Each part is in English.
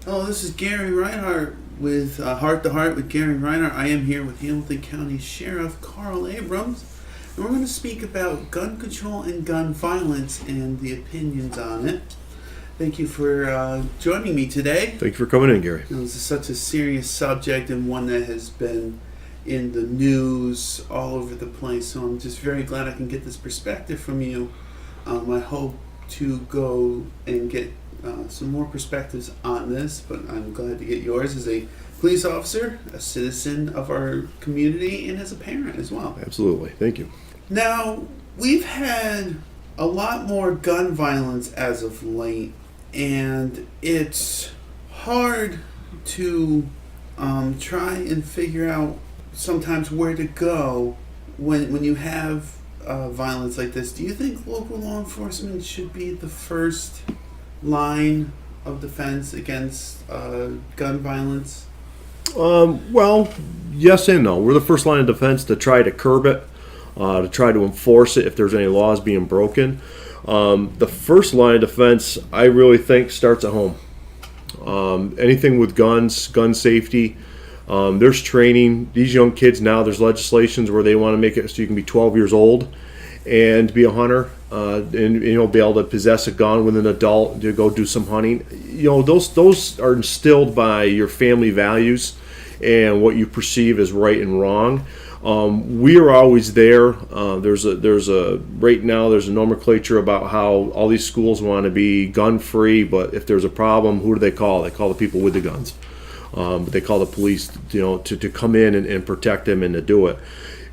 Hello, this is Gary Reinhardt with Heart to Heart with Gary Reinhardt. I am here with Hamilton County Sheriff Karl Abrams, and we're going to speak about gun control and gun violence and the opinions on it. Thank you for joining me today. Thank you for coming in, Gary. This is such a serious subject and one that has been in the news all over the place, so I'm just very glad I can get this perspective from you. I hope to go and get some more perspectives on this, but I'm glad to get yours as a police officer, a citizen of our community, and as a parent as well. Absolutely. Thank you. Now, we've had a lot more gun violence as of late, and it's hard to try and figure out sometimes where to go when you have violence like this. Do you think local law enforcement should be the first line of defense against gun violence? Well, yes and no. We're the first line of defense to try to curb it, to try to enforce it if there's any laws being broken. The first line of defense, I really think, starts at home. Anything with guns, gun safety, there's training. These young kids now, there's legislations where they want to make it so you can be 12 years old and be a hunter, and be able to possess a gun with an adult to go do some hunting. Those are instilled by your family values and what you perceive as right and wrong. We are always there. Right now there's a nomenclature about how all these schools want to be gun free, but if there's a problem, who do they call? They call the people with the guns. But they call the police, to come in and protect them and to do it.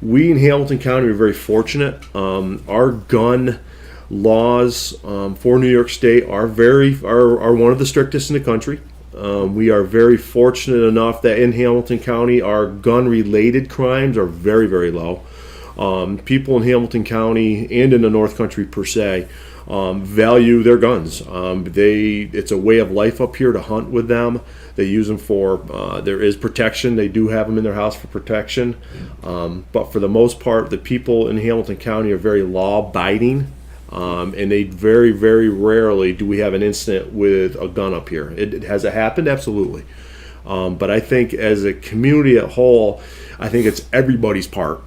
We in Hamilton County are very fortunate. Our gun laws for New York State are one of the strictest in the country. We are very fortunate enough that in Hamilton County our gun-related crimes are very, very low. People in Hamilton County and in the North Country per se value their guns. It's a way of life up here to hunt with them. They use them for, there is protection. They do have them in their house for protection. But for the most part, the people in Hamilton County are very law-abiding. And they very, very rarely do we have an incident with a gun up here. Has it happened? Absolutely. But I think as a community at whole, I think it's everybody's part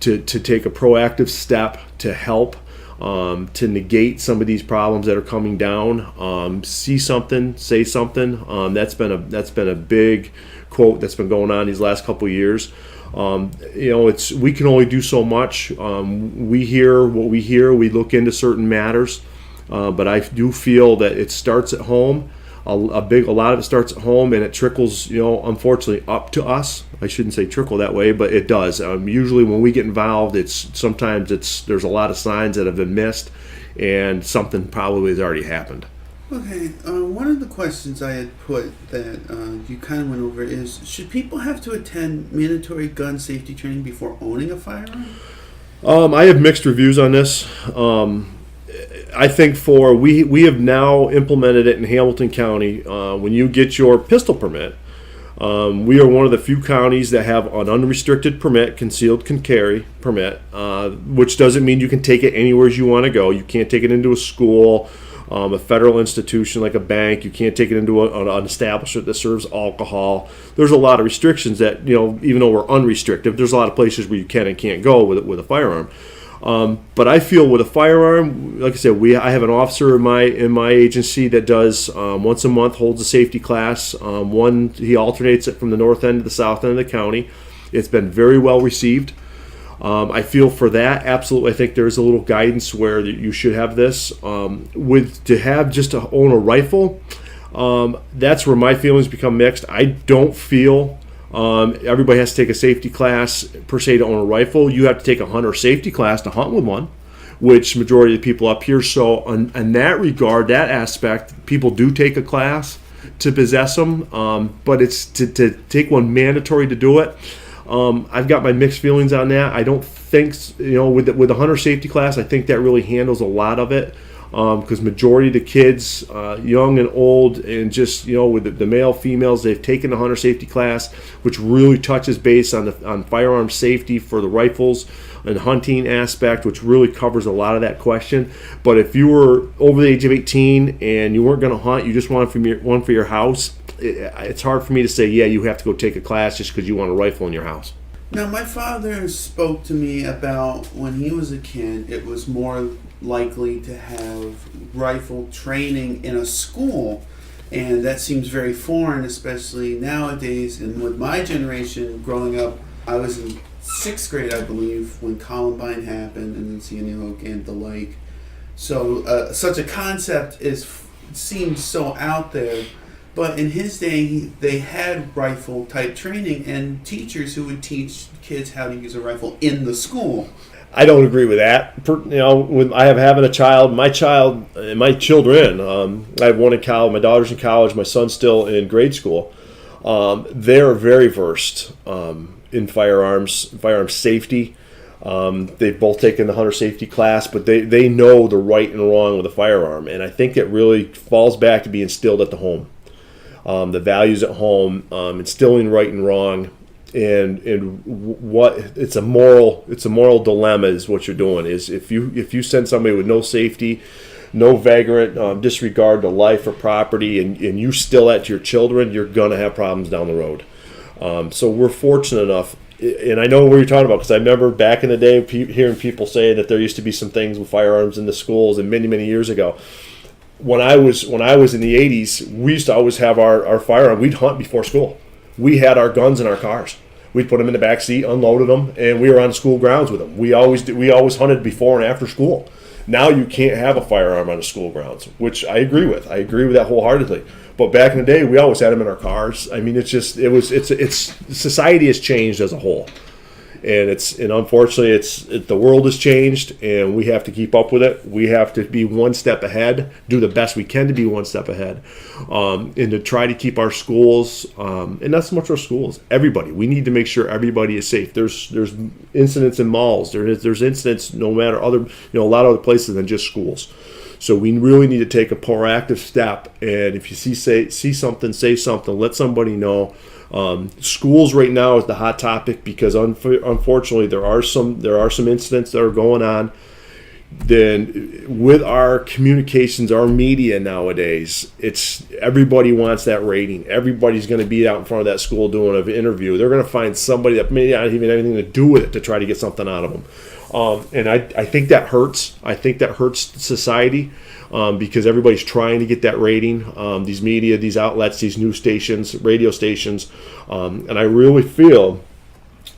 to take a proactive step to help, to negate some of these problems that are coming down. See something, say something. That's been a big quote that's been going on these last couple of years. We can only do so much. We hear what we hear. We look into certain matters, but I do feel that it starts at home. A lot of it starts at home, and it trickles, unfortunately, up to us. I shouldn't say trickle that way, but it does. Usually, when we get involved, there's a lot of signs that have been missed, and something probably has already happened. Okay, one of the questions I had put that you kind of went over is, should people have to attend mandatory gun safety training before owning a firearm? I have mixed reviews on this. I think we have now implemented it in Hamilton County. When you get your pistol permit, we are one of the few counties that have an unrestricted permit, concealed carry permit, which doesn't mean you can take it anywhere you want to go. You can't take it into a school, a federal institution like a bank. You can't take it into an establishment that serves alcohol. There's a lot of restrictions that, even though we're unrestricted, there's a lot of places where you can and can't go with a firearm. But I feel with a firearm, like I said, I have an officer in my agency that does once a month, holds a safety class. He alternates it from the north end to the south end of the county. It's been very well received. I feel for that, absolutely. I think there's a little guidance where you should have this. To own a rifle, that's where my feelings become mixed. I don't feel everybody has to take a safety class per se to own a rifle. You have to take a hunter safety class to hunt with one, which majority of the people up here. So in that regard, that aspect, people do take a class to possess them, but it's to take one mandatory to do it. I've got my mixed feelings on that. I don't think, with the hunter safety class, I think that really handles a lot of it. Because majority of the kids, young and old, and just with the male, females, they've taken the hunter safety class, which really touches base on firearm safety for the rifles and hunting aspect, which really covers a lot of that question. But if you were over the age of 18 and you weren't going to hunt, you just wanted one for your house, it's hard for me to say, yeah, you have to go take a class just because you want a rifle in your house. Now, my father spoke to me about when he was a kid, it was more likely to have rifle training in a school. And that seems very foreign, especially nowadays. And with my generation growing up, I was in 6th grade, I believe, when Columbine happened and then Sandy Hook and the like. So such a concept seems so out there. But in his day, they had rifle-type training and teachers who would teach kids how to use a rifle in the school. I don't agree with that. When I have having a child, my children, I have one in college, my daughter's in college, my son's still in grade school. They're very versed in firearms safety. They've both taken the hunter safety class, but they know the right and wrong with a firearm. And I think it really falls back to be instilled at the home. The values at home, instilling right and wrong, and what it's a moral dilemma is what you're doing. Is if you send somebody with no safety, no vagrant disregard to life or property, and you still at your children, you're gonna have problems down the road. So we're fortunate enough, and I know what you're talking about because I remember back in the day hearing people say that there used to be some things with firearms in the schools, and many years ago. When I was in the 80s, we used to always have our firearm. We'd hunt before school. We had our guns in our cars. We'd put them in the back seat, unloaded them, and we were on school grounds with them. We always hunted before and after school. Now you can't have a firearm on the school grounds, which I agree with. I agree with that wholeheartedly. But back in the day, we always had them in our cars. I mean, it's society has changed as a whole. And unfortunately, the world has changed, and we have to keep up with it. We have to be one step ahead, do the best we can to be one step ahead, and to try to keep our schools, and not so much our schools, everybody. We need to make sure everybody is safe. There's incidents in malls. There's incidents no matter a lot of other places than just schools. So we really need to take a proactive step. And if you see something, say something. Let somebody know. Schools right now is the hot topic because unfortunately there are some incidents that are going on. Then with our communications, our media nowadays, everybody wants that rating. Everybody's going to be out in front of that school doing an interview. They're going to find somebody that may not even have anything to do with it to try to get something out of them. And I think that hurts. I think that hurts society. Because everybody's trying to get that rating, these media, these outlets, these news stations, radio stations, and I really feel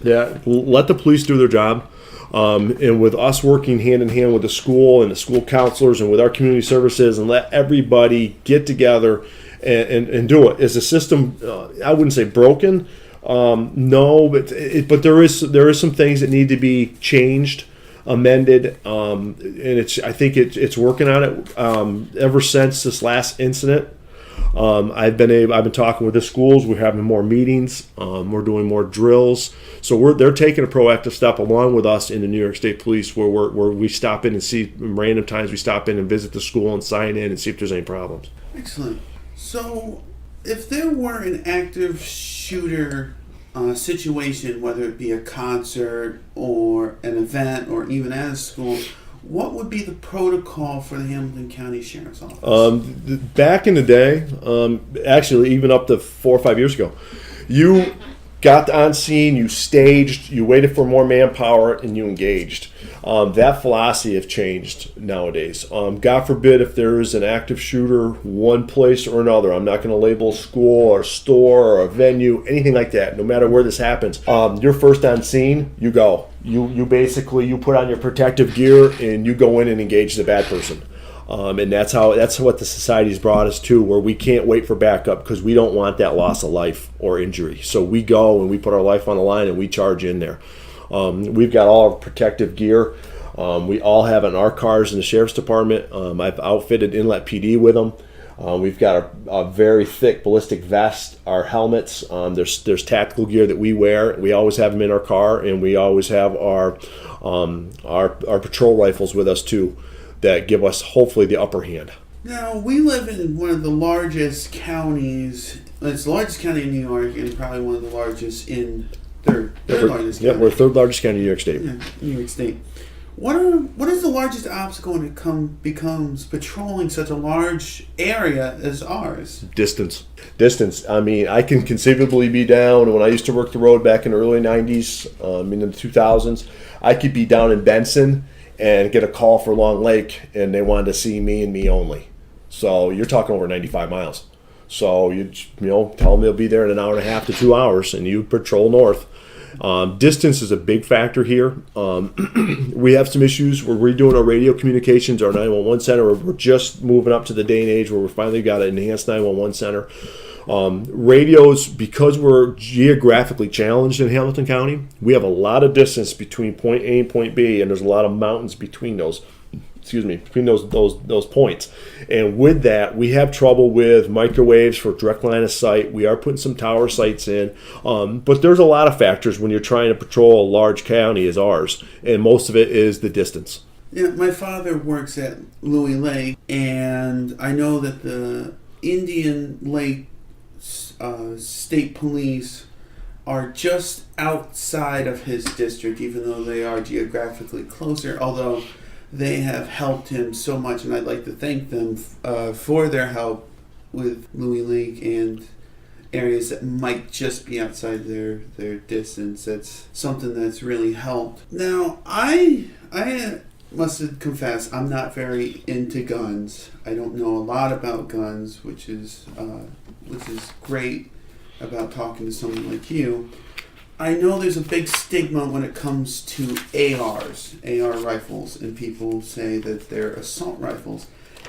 that let the police do their job, and with us working hand in hand with the school and the school counselors and with our community services, and let everybody get together and do it. Is the system, I wouldn't say broken, no, but there is some things that need to be changed, amended, and I think it's working on it ever since this last incident. I've been talking with the schools. We're having more meetings. We're doing more drills. So they're taking a proactive step along with us in the New York State Police, where we stop in and see random times. We stop in and visit the school and sign in and see if there's any problems. Excellent. So, if there were an active shooter situation, whether it be a concert or an event or even at a school, what would be the protocol for the Hamilton County Sheriff's Office? Back in the day, actually even up to 4 or 5 years ago, you got on scene, you staged, you waited for more manpower, and you engaged. That philosophy has changed nowadays. God forbid if there is an active shooter one place or another. I'm not going to label a school or a store or a venue, anything like that. No matter where this happens, you're first on scene, you go. You basically put on your protective gear and you go in and engage the bad person. And that's what the society's brought us to, where we can't wait for backup because we don't want that loss of life or injury. So we go and we put our life on the line and we charge in there. We've got all our protective gear. We all have it in our cars in the Sheriff's Department. I've outfitted Inlet PD with them. We've got a very thick ballistic vest, our helmets. There's tactical gear that we wear. We always have them in our car, and we always have our patrol rifles with us too, that give us hopefully the upper hand. Now, we live in one of the largest counties. It's the largest county in New York, and probably one of the largest in third largest county. Yeah, we're third largest county in New York State. Yeah, New York State. What is the largest obstacle when it becomes patrolling such a large area as ours? Distance. I mean, I can conceivably be down when I used to work the road back in the early '90s, in the 2000s. I could be down in Benson and get a call for Long Lake, and they wanted to see me and me only. So you're talking over 95 miles. So you tell them they'll be there in an hour and a half to 2 hours, and you patrol north. Distance is a big factor here. We have some issues. We're redoing our radio communications, our 911 center. We're just moving up to the day and age where we finally got an enhanced 911 center. Radios, because we're geographically challenged in Hamilton County, we have a lot of distance between point A and point B, and there's a lot of mountains between those. Between those points. And with that, we have trouble with microwaves for direct line of sight. We are putting some tower sites in. But there's a lot of factors when you're trying to patrol a large county as ours. And most of it is the distance. Yeah, my father works at Louis Lake, and I know that the Indian Lake State Police are just outside of his district, even though they are geographically closer, although they have helped him so much, and I'd like to thank them for their help with Louis Lake and areas that might just be outside their distance. That's something that's really helped. Now, I must confess, I'm not very into guns. I don't know a lot about guns, which is great about talking to someone like you. I know there's a big stigma when it comes to AR rifles, and people say that they're assault rifles.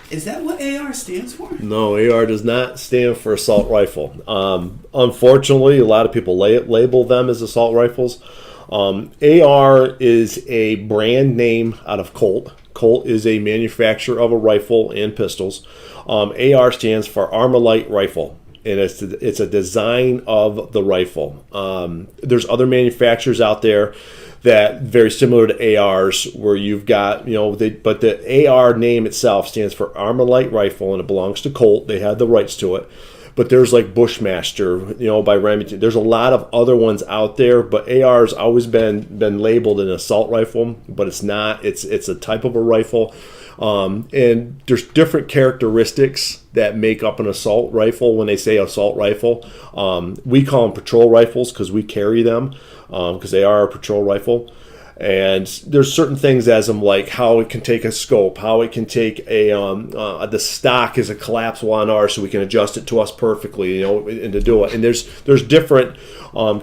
Is that what AR stands for? No, AR does not stand for assault rifle. Unfortunately, a lot of people label them as assault rifles. AR is a brand name out of Colt. Colt is a manufacturer of a rifle and pistols. AR stands for Armalite Rifle. And it's a design of the rifle. There's other manufacturers out there that very similar to ARs, where you've got but the AR name itself stands for Armalite Rifle, and it belongs to Colt. They have the rights to it. But there's like Bushmaster, by Remington. There's a lot of other ones out there, but AR has always been labeled an assault rifle, but it's not. It's a type of a rifle. And there's different characteristics that make up an assault rifle. When they say assault rifle, we call them patrol rifles because we carry them because they are a patrol rifle. And there's certain things as them, like how it can take a scope, how it can take the stock is a collapsible on ours, so we can adjust it to us perfectly, and to do it. And there's different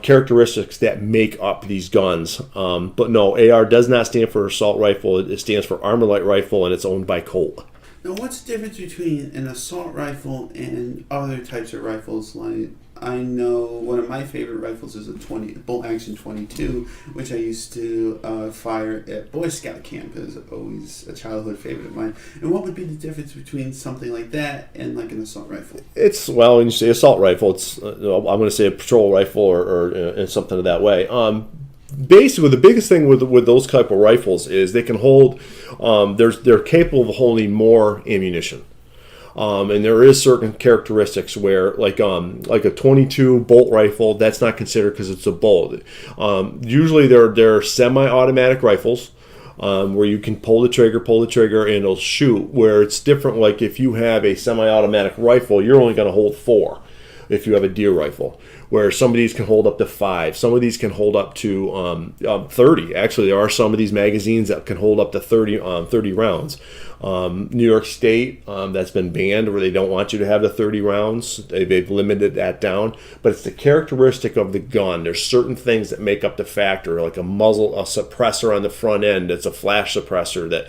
characteristics that make up these guns. But no, AR does not stand for assault rifle. It stands for Armalite Rifle, and it's owned by Colt. Now, what's the difference between an assault rifle and other types of rifles? Like, I know one of my favorite rifles is a bolt action 22, which I used to fire at Boy Scout camp. It was always a childhood favorite of mine. And what would be the difference between something like that and like an assault rifle? When you say assault rifle, it's I'm going to say a patrol rifle or something of that way. Basically, the biggest thing with those type of rifles is they can hold. They're capable of holding more ammunition. And there is certain characteristics where, like a 22 bolt rifle, that's not considered because it's a bolt. Usually, they're semi-automatic rifles where you can pull the trigger, and it'll shoot. Where it's different, like if you have a semi-automatic rifle, you're only going to hold 4. If you have a deer rifle, where some of these can hold up to 5, some of these can hold up to 30. Actually, there are some of these magazines that can hold up to 30 rounds. New York State, that's been banned, where they don't want you to have the 30 rounds. They've limited that down. But it's the characteristic of the gun. There's certain things that make up the factor, like a muzzle, a suppressor on the front end. It's a flash suppressor that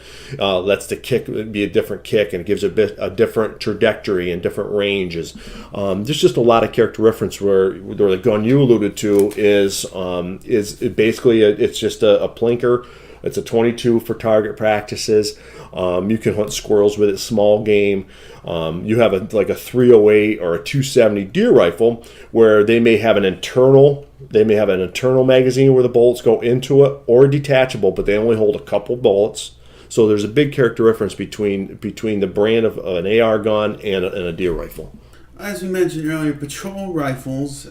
lets the kick be a different kick and gives a different trajectory and different ranges. There's just a lot of characteristics where the gun you alluded to is basically it's just a plinker. It's a 22 for target practices. You can hunt squirrels with it, small game. You have a 308 or a 270 deer rifle where they may have an internal magazine where the bullets go into it, or detachable, but they only hold a couple bullets. So there's a big character difference between the brand of an AR gun and a deer rifle. As we mentioned earlier, patrol rifles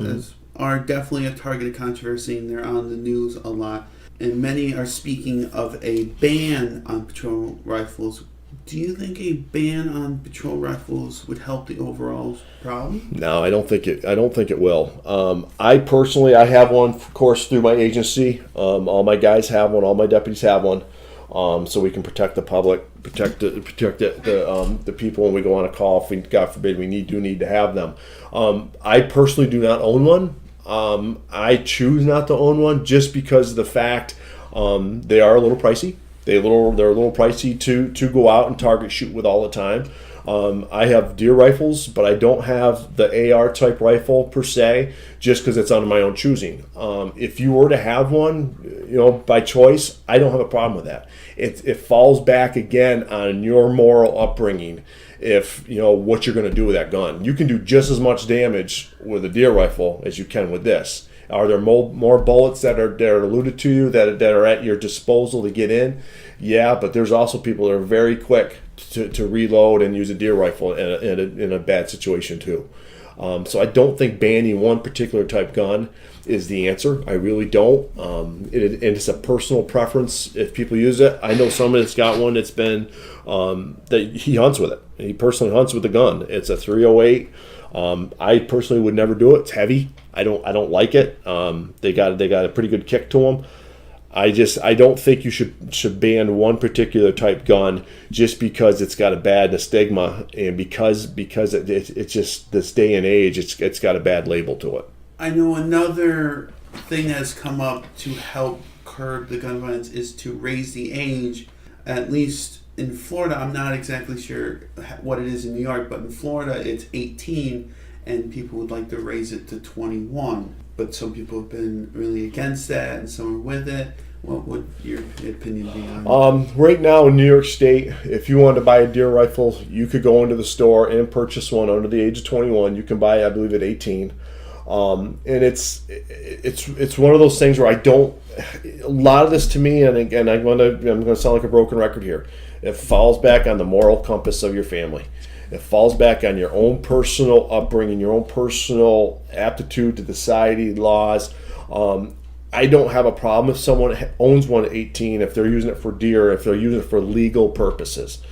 are definitely a target of controversy, and they're on the news a lot. and many are speaking of a ban on patrol rifles. Do you think a ban on patrol rifles would help the overall problem? No, I don't think it will. I personally, I have one, of course, through my agency. All my guys have one. All my deputies have one, so we can protect the public, protect the people when we go on a call. If we, God forbid, we need to have them. I personally do not own one. I choose not to own one just because of the fact they are a little pricey. They're a little pricey to go out and target shoot with all the time. I have deer rifles, but I don't have the AR type rifle per se, just because it's under my own choosing. If you were to have one, by choice, I don't have a problem with that. It falls back again on your moral upbringing. If what you're going to do with that gun, you can do just as much damage with a deer rifle as you can with this. Are there more bullets that are alluded to you that are at your disposal to get in? Yeah, but there's also people that are very quick to reload and use a deer rifle in a bad situation too. So I don't think banning one particular type gun is the answer. I really don't. It's a personal preference if people use it. I know someone that's got one that's been that he hunts with it. He personally hunts with the gun. It's a 308. I personally would never do it. It's heavy. I don't like it. They got a pretty good kick to them. I don't think you should ban one particular type gun just because it's got a bad stigma and because it's just this day and age it's got a bad label to it. I know another thing that has come up to help curb the gun violence is to raise the age. At least in Florida, I'm not exactly sure what it is in New York, but in Florida it's 18 and people would like to raise it to 21. But some people have been really against that and some are with it. What would your opinion be on that? Right now in New York State, if you wanted to buy a deer rifle, you could go into the store and purchase one under the age of 21. You can buy, I believe, at 18. And it's one of those things where a lot of this to me, and again, I'm going to sound like a broken record here. It falls back on the moral compass of your family. It falls back on your own personal upbringing, your own personal aptitude to the society, laws. I don't have a problem if someone owns one at 18, if they're using it for deer, if they're using it for legal purposes.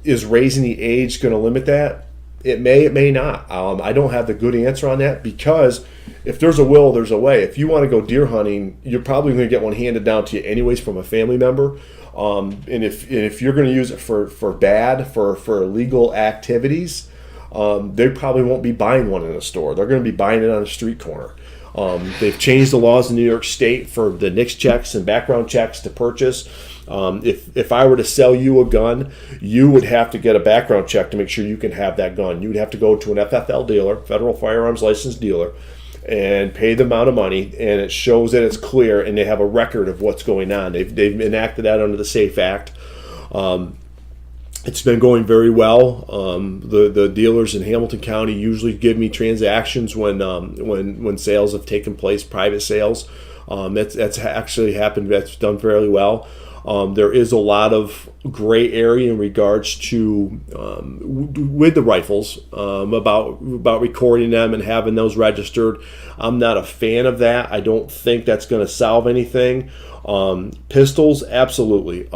Is raising the age going to limit that? It may not. I don't have the good answer on that because if there's a will, there's a way. If you want to go deer hunting, you're probably going to get one handed down to you anyways from a family member. And if you're going to use it for illegal activities, they probably won't be buying one in a store. They're going to be buying it on a street corner. They've changed the laws in New York State for the NICS checks and background checks to purchase. If I were to sell you a gun, you would have to get a background check to make sure you can have that gun. You would have to go to an FFL dealer, Federal Firearms Licensed Dealer, and pay the amount of money, and it shows that it's clear, and they have a record of what's going on. They've enacted that under the SAFE Act. It's been going very well. The dealers in Hamilton County usually give me transactions when sales have taken place, private sales. That's actually happened. That's done fairly well. There is a lot of gray area in regards to with the rifles about recording them and having those registered. I'm not a fan of that. I don't think that's going to solve anything. Pistols, absolutely.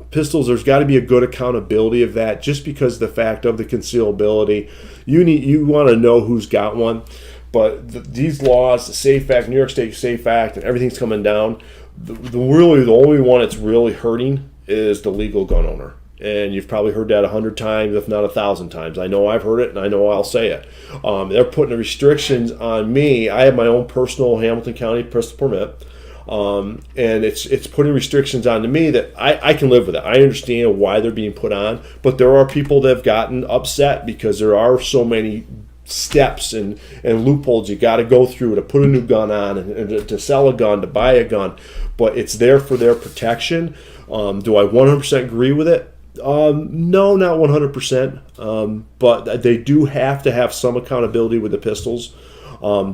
Pistols, there's got to be a good accountability of that, just because of the fact of the concealability. You want to know who's got one. But these laws, the SAFE Act, New York State SAFE Act, and everything's coming down. The only one that's really hurting is the legal gun owner. And you've probably heard that 100 times, if not 1,000 times. I know I've heard it, and I know I'll say it. They're putting the restrictions on me. I have my own personal Hamilton County pistol permit. And it's putting restrictions on me that I can live with it. I understand why they're being put on, but there are people that have gotten upset because there are so many steps and loopholes you got to go through to put a new gun on and to sell a gun, to buy a gun, but it's there for their protection. Do I 100% agree with it? No, not 100%, but they do have to have some accountability with the pistols.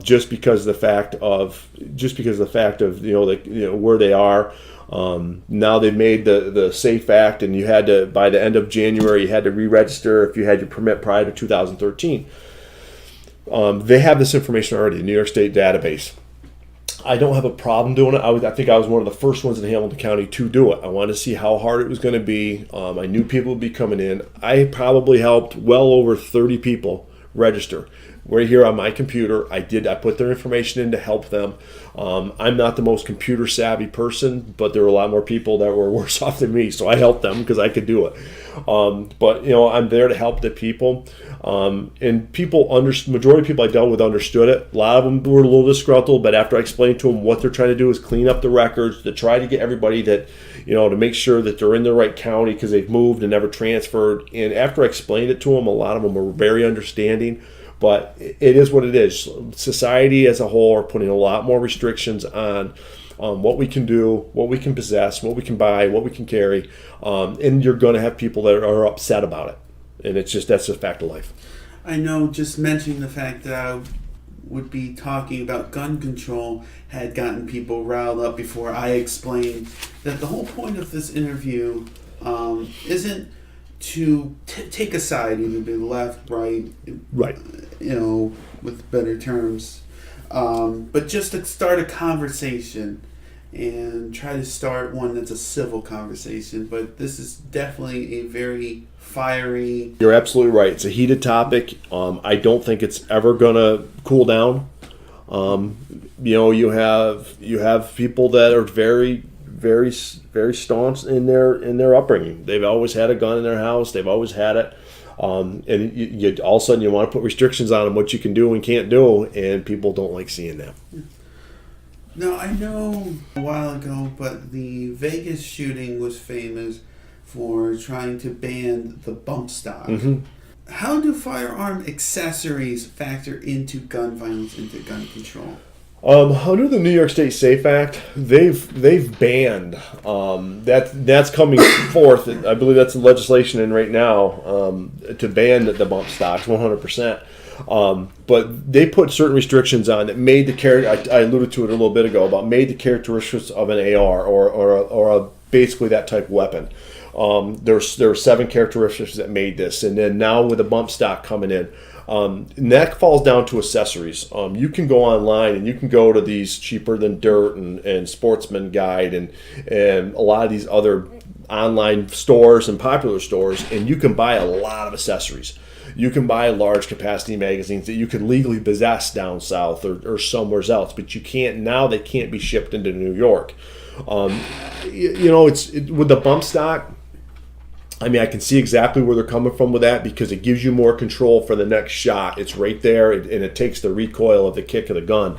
Just because of the fact of where they are. Now they've made the SAFE Act, and you had to, by the end of January, you had to re-register if you had your permit prior to 2013. They have this information already, the New York State database. I don't have a problem doing it. I think I was one of the first ones in Hamilton County to do it. I wanted to see how hard it was going to be. I knew people would be coming in. I probably helped well over 30 people register. Right here on my computer, I put their information in to help them. I'm not the most computer savvy person, but there were a lot more people that were worse off than me, so I helped them because I could do it. But I'm there to help the people, and majority of people I dealt with understood it. A lot of them were a little disgruntled, but after I explained to them what they're trying to do is clean up the records, to try to get everybody that, to make sure that they're in the right county because they've moved and never transferred. And after I explained it to them, a lot of them were very understanding. But it is what it is. Society as a whole are putting a lot more restrictions on what we can do, what we can possess, what we can buy, what we can carry. And you're going to have people that are upset about it. And that's a fact of life. I know just mentioning the fact that I would be talking about gun control had gotten people riled up before I explained that the whole point of this interview isn't to take a side, either be left, right, with better terms, but just to start a conversation and try to start one that's a civil conversation. But this is definitely a very fiery. You're absolutely right. It's a heated topic. I don't think it's ever gonna cool down. You have people that are very, very, very staunch in their upbringing. They've always had a gun in their house. They've always had it. And you all of a sudden you want to put restrictions on them, what you can do and can't do, and people don't like seeing that. Now, I know a while ago, but the Vegas shooting was famous for trying to ban the bump stock. Mm-hmm. How do firearm accessories factor into gun violence, into gun control? Under the New York State SAFE Act, they've banned that's coming forth. I believe that's the legislation in right now to ban the bump stocks 100%. But they put certain restrictions on that made the I alluded to it a little bit ago about made the characteristics of an AR or basically that type of weapon. There were 7 characteristics that made this, and then now with the bump stock coming in. And that falls down to accessories. You can go online and you can go to these Cheaper Than Dirt and Sportsman Guide and a lot of these other online stores and popular stores, and you can buy a lot of accessories. You can buy large capacity magazines that you could legally possess down south or somewhere else, but you can't now. They can't be shipped into New York. It's with the bump stock. I mean, I can see exactly where they're coming from with that because it gives you more control for the next shot. It's right there, and it takes the recoil of the kick of the gun.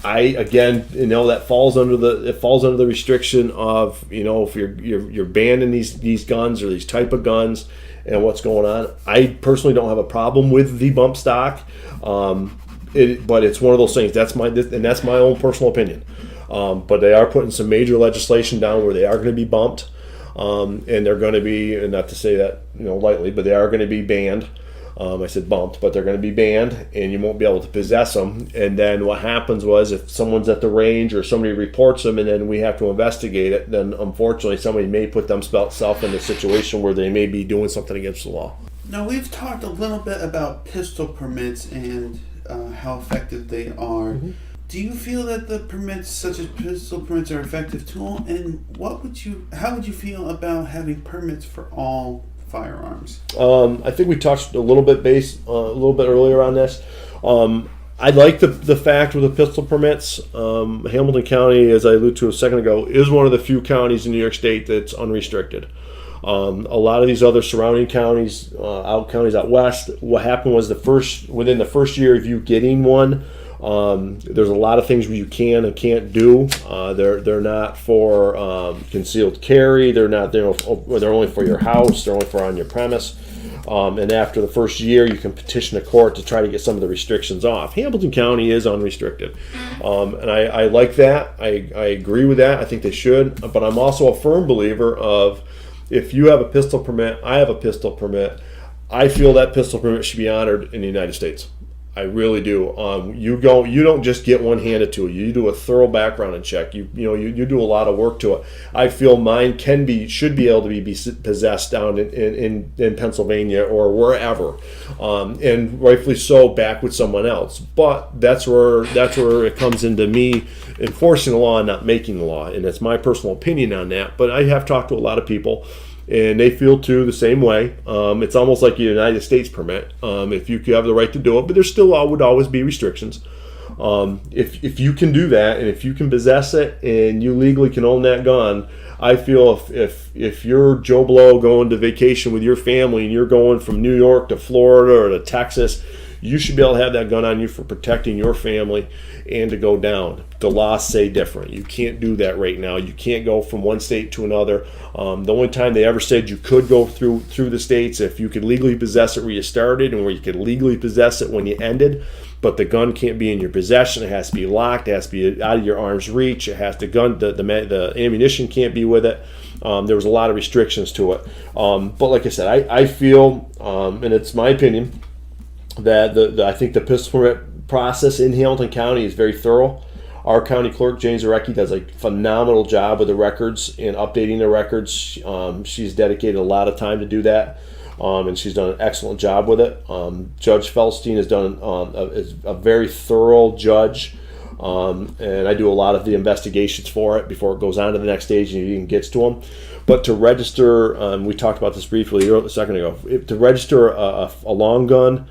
That falls under the restriction of if you're banning these guns or these type of guns and what's going on. I personally don't have a problem with the bump stock, but it's one of those things. That's my own personal opinion. But they are putting some major legislation down where they are going to be bumped. And they're going to be, and not to say that lightly, but they are going to be banned. I said bumped, but they're going to be banned, and you won't be able to possess them. And then what happens was, if someone's at the range or somebody reports them, and then we have to investigate it, then unfortunately somebody may put themselves in a situation where they may be doing something against the law. Now, we've talked a little bit about pistol permits and how effective they are. Mm-hmm. Do you feel that the permits, such as pistol permits, are an effective tool? And how would you feel about having permits for all firearms? I think we touched a little bit earlier on this. I like the fact with the pistol permits. Hamilton County, as I alluded to a second ago, is one of the few counties in New York State that's unrestricted. A lot of these other surrounding counties, counties out west, what happened was within the first year of you getting one. There's a lot of things where you can and can't do. They're not for concealed carry. They're only for your house. They're only for on your premise. And after the first year, you can petition the court to try to get some of the restrictions off. Hamilton County is unrestricted, and I like that. I agree with that. I think they should. But I'm also a firm believer of if you have a pistol permit, I have a pistol permit. I feel that pistol permit should be honored in the United States. I really do. You don't just get one handed to you. You do a thorough background check. You do a lot of work to it. I feel mine should be able to be possessed down in Pennsylvania or wherever, and rightfully so back with someone else. But that's where it comes into me enforcing the law and not making the law, and that's my personal opinion on that. But I have talked to a lot of people, and they feel too the same way. It's almost like a United States permit. If you have the right to do it, but there still would always be restrictions. If you can do that, and if you can possess it, and you legally can own that gun, I feel if you're Joe Blow going to vacation with your family and you're going from New York to Florida or to Texas, you should be able to have that gun on you for protecting your family and to go down. The laws say different. You can't do that right now. You can't go from one state to another. The only time they ever said you could go through the states if you could legally possess it where you started and where you could legally possess it when you ended. But the gun can't be in your possession. It has to be locked. It has to be out of your arm's reach. It has to the ammunition can't be with it. There was a lot of restrictions to it. But like I said, I feel, and it's my opinion, that I think the pistol permit process in Hamilton County is very thorough. Our county clerk, Jane Zarecki, does a phenomenal job with the records and updating the records. She's dedicated a lot of time to do that, and she's done an excellent job with it. Judge Feldstein has done is a very thorough judge, and I do a lot of the investigations for it before it goes on to the next stage and it even gets to them. But to register, we talked about this briefly a second ago, to register a long gun,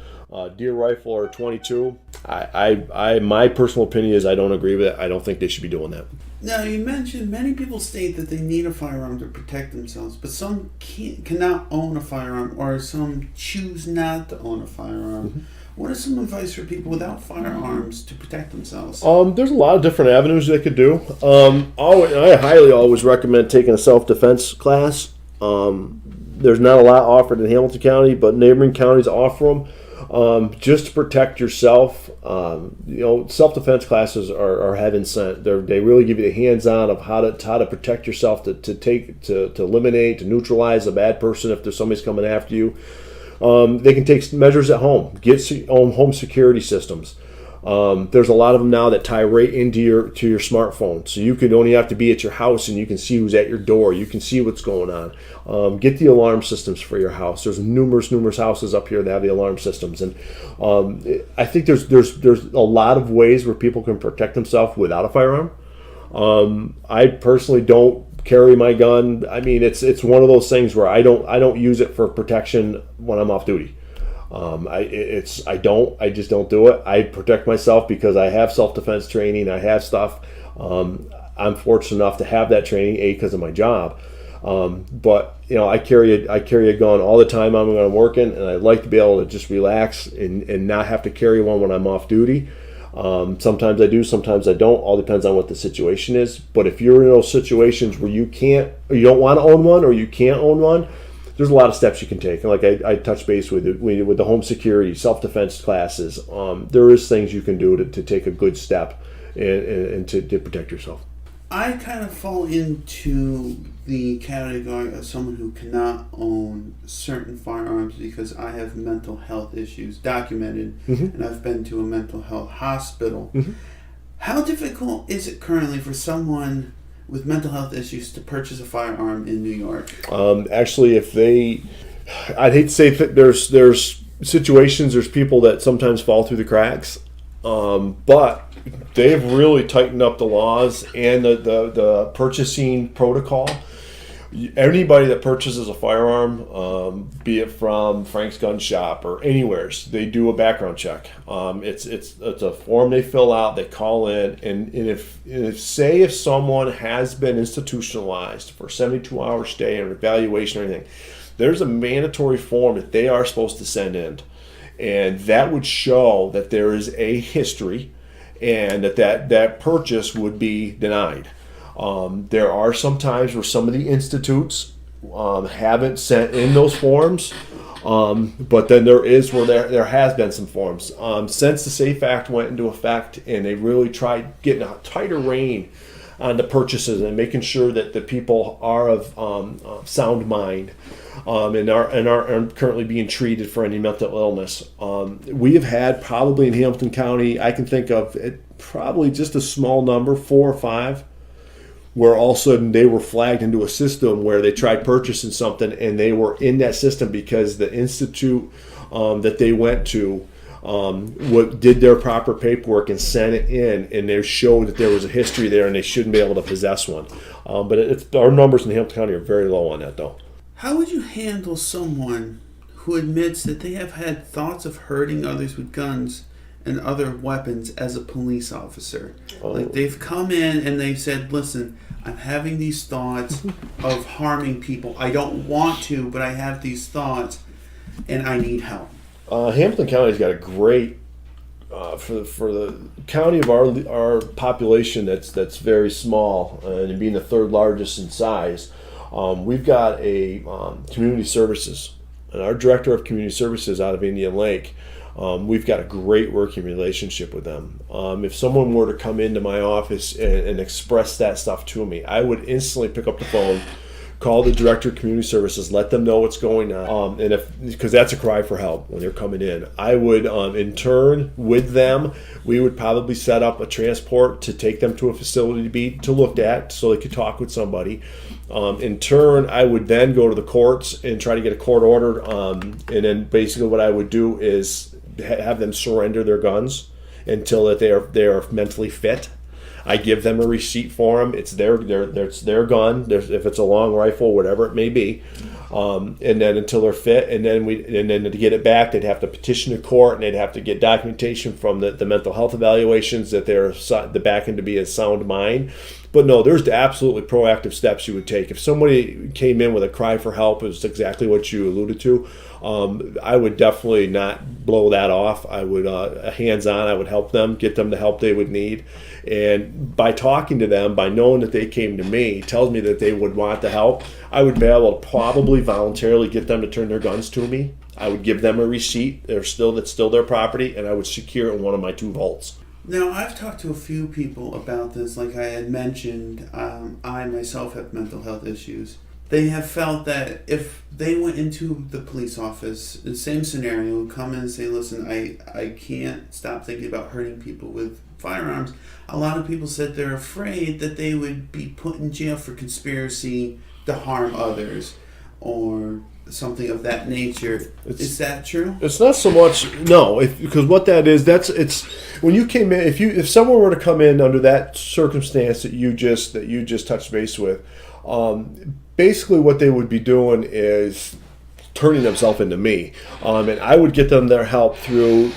deer rifle or 22, my personal opinion is I don't agree with it. I don't think they should be doing that. Now, you mentioned many people state that they need a firearm to protect themselves, but some cannot own a firearm, or some choose not to own a firearm. Mm-hmm. What is some advice for people without firearms to protect themselves? There's a lot of different avenues they could do. I highly always recommend taking a self-defense class. There's not a lot offered in Hamilton County, but neighboring counties offer them. Just to protect yourself. Self-defense classes are heaven sent. They really give you the hands-on of how to protect yourself, to eliminate, to neutralize a bad person if there's somebody's coming after you. They can take measures at home, get home security systems. There's a lot of them now that tie right into your smartphone, so you could only have to be at your house and you can see who's at your door. You can see what's going on. Get the alarm systems for your house. There's numerous houses up here that have the alarm systems, and I think there's a lot of ways where people can protect themselves without a firearm. I personally don't carry my gun. I mean, it's one of those things where I don't use it for protection when I'm off duty. I just don't do it. I protect myself because I have self-defense training. I have stuff. I'm fortunate enough to have that training, because of my job. But I carry a gun all the time when I'm working, and I like to be able to just relax and not have to carry one when I'm off duty. Sometimes I do, sometimes I don't. All depends on what the situation is. But if you're in those situations where you don't want to own one, or you can't own one, there's a lot of steps you can take. And like I touched base with the home security, self-defense classes. There is things you can do to take a good step and to protect yourself. I kind of fall into the category of someone who cannot own certain firearms because I have mental health issues documented, mm-hmm. and I've been to a mental health hospital. Mm-hmm. How difficult is it currently for someone with mental health issues to purchase a firearm in New York? Actually, I'd hate to say that there's situations, there's people that sometimes fall through the cracks, but they've really tightened up the laws and the purchasing protocol. Anybody that purchases a firearm, be it from Frank's Gun Shop or anywhere, they do a background check. It's a form they fill out, they call in, and if someone has been institutionalized for 72-hour stay or evaluation or anything, there's a mandatory form that they are supposed to send in, and that would show that there is a history and that purchase would be denied. There are some times where some of the institutes haven't sent in those forms, but then there has been some forms. Since the SAFE Act went into effect and they really tried getting a tighter rein on the purchases and making sure that the people are of sound mind, and aren't currently being treated for any mental illness. We have had probably in Hamilton County, I can think of it, probably just a small number, 4 or 5, where all of a sudden they were flagged into a system where they tried purchasing something and they were in that system because the institute that they went to did their proper paperwork and sent it in, and they showed that there was a history there and they shouldn't be able to possess one. But our numbers in Hamilton County are very low on that, though. How would you handle someone who admits that they have had thoughts of hurting others with guns and other weapons as a police officer? Like they've come in and they've said, listen, I'm having these thoughts of harming people. I don't want to, but I have these thoughts and I need help. Hamilton County's got a great, for the county of our population that's very small, and being the 3rd largest in size, we've got a community services, and our director of community services out of Indian Lake, we've got a great working relationship with them. If someone were to come into my office and express that stuff to me, I would instantly pick up the phone, call the director of community services, let them know what's going on, because that's a cry for help when they're coming in. I would, in turn, with them, we would probably set up a transport to take them to a facility to look at, so they could talk with somebody. In turn, I would then go to the courts and try to get a court order, and then basically what I would do is have them surrender their guns until that they are mentally fit. I give them a receipt for them. It's their gun. If it's a long rifle, whatever it may be, and then until they're fit, and then to get it back, they'd have to petition the court, and they'd have to get documentation from the mental health evaluations that they're the back end to be a sound mind. But no, there's absolutely proactive steps you would take. If somebody came in with a cry for help, it's exactly what you alluded to. I would definitely not blow that off. I would hands-on. I would help them, get them the help they would need. And by talking to them, by knowing that they came to me, tells me that they would want the help. I would be able to probably voluntarily get them to turn their guns to me. I would give them a receipt. That's still their property, and I would secure it in one of my 2 vaults. Now, I've talked to a few people about this. Like I had mentioned, I myself have mental health issues. They have felt that if they went into the police office, the same scenario, come in and say, listen, I can't stop thinking about hurting people with firearms. A lot of people said they're afraid that they would be put in jail for conspiracy to harm others or something of that nature. Is that true? It's not so much, no, because what that is, it's when you came in. If someone were to come in under that circumstance that you just touched base with, basically what they would be doing is turning themselves into me, and I would get them their help through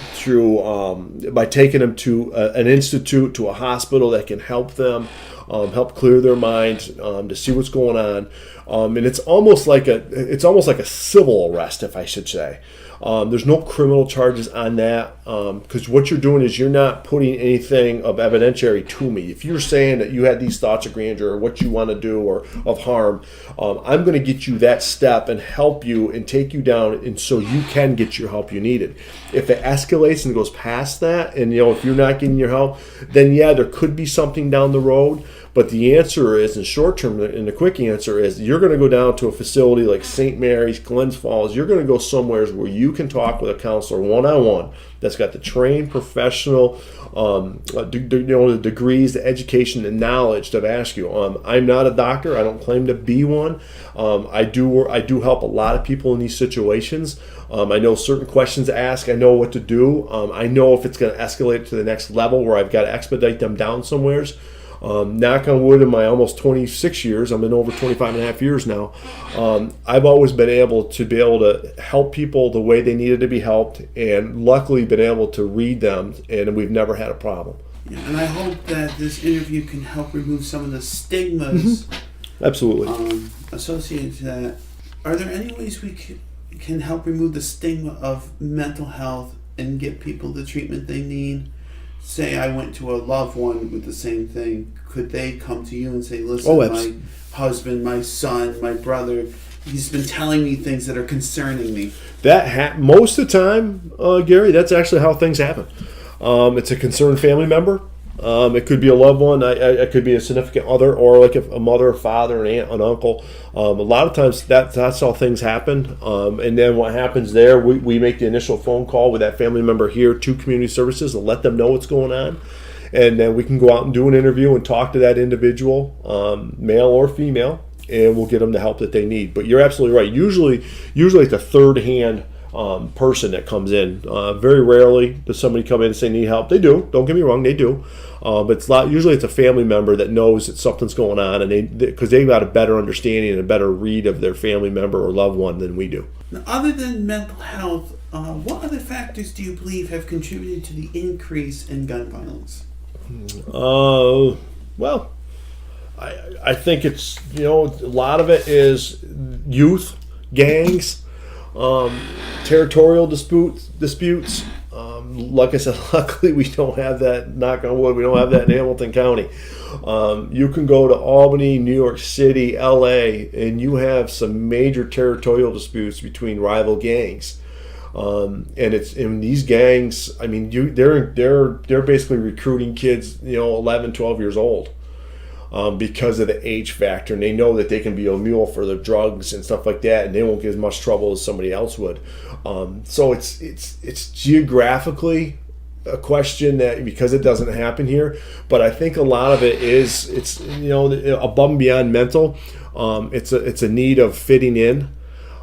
by taking them to an institute, to a hospital that can help them, help clear their minds, to see what's going on. And it's almost like a civil arrest, if I should say. There's no criminal charges on that, because what you're doing is you're not putting anything of evidentiary to me. If you're saying that you had these thoughts of grandeur or what you want to do or of harm, I'm going to get you that step and help you and take you down, and so you can get your help you needed. If it escalates and goes past that, and if you're not getting your help, then yeah, there could be something down the road. But the answer is, in short term, and the quick answer is, you're going to go down to a facility like St. Mary's, Glens Falls. You're going to go somewhere where you can talk with a counselor one-on-one that's got the trained professional, the degrees, the education, the knowledge to ask you. I'm not a doctor. I don't claim to be one. I do help a lot of people in these situations. I know certain questions to ask. I know what to do. I know if it's going to escalate to the next level where I've got to expedite them down somewheres. Knock on wood, in my almost 26 years, I'm in over 25 and a half years now, I've always been able to help people the way they needed to be helped, and luckily been able to read them, and we've never had a problem. Yeah, and I hope that this interview can help remove some of the stigmas Absolutely. Associated to that. Are there any ways we can help remove the stigma of mental health and get people the treatment they need? Say I went to a loved one with the same thing. Could they come to you and say, listen, my husband, my son, my brother, he's been telling me things that are concerning me? Most of the time, Gary, that's actually how things happen. It's a concerned family member. It could be a loved one. It could be a significant other, or like a mother, a father, an aunt, an uncle. A lot of times that's how things happen. And then what happens there, we make the initial phone call with that family member here to community services and let them know what's going on. And then we can go out and do an interview and talk to that individual, male or female, and we'll get them the help that they need. But you're absolutely right. Usually it's a third-hand person that comes in. Very rarely does somebody come in and say need help. They do. Don't get me wrong, they do. But usually it's a family member that knows that something's going on, and because they've got a better understanding and a better read of their family member or loved one than we do. Now, other than mental health, what other factors do you believe have contributed to the increase in gun violence? Well, I think it's, a lot of it is youth, gangs, territorial disputes. Like I said, luckily we don't have that, knock on wood, we don't have that in Hamilton County. You can go to Albany, New York City, LA, and you have some major territorial disputes between rival gangs. And it's in these gangs. I mean, they're basically recruiting kids, 11, 12 years old, because of the age factor, and they know that they can be a mule for their drugs and stuff like that, and they won't get as much trouble as somebody else would. So it's geographically a question that, because it doesn't happen here, but I think a lot of it is above and beyond mental. It's a need of fitting in.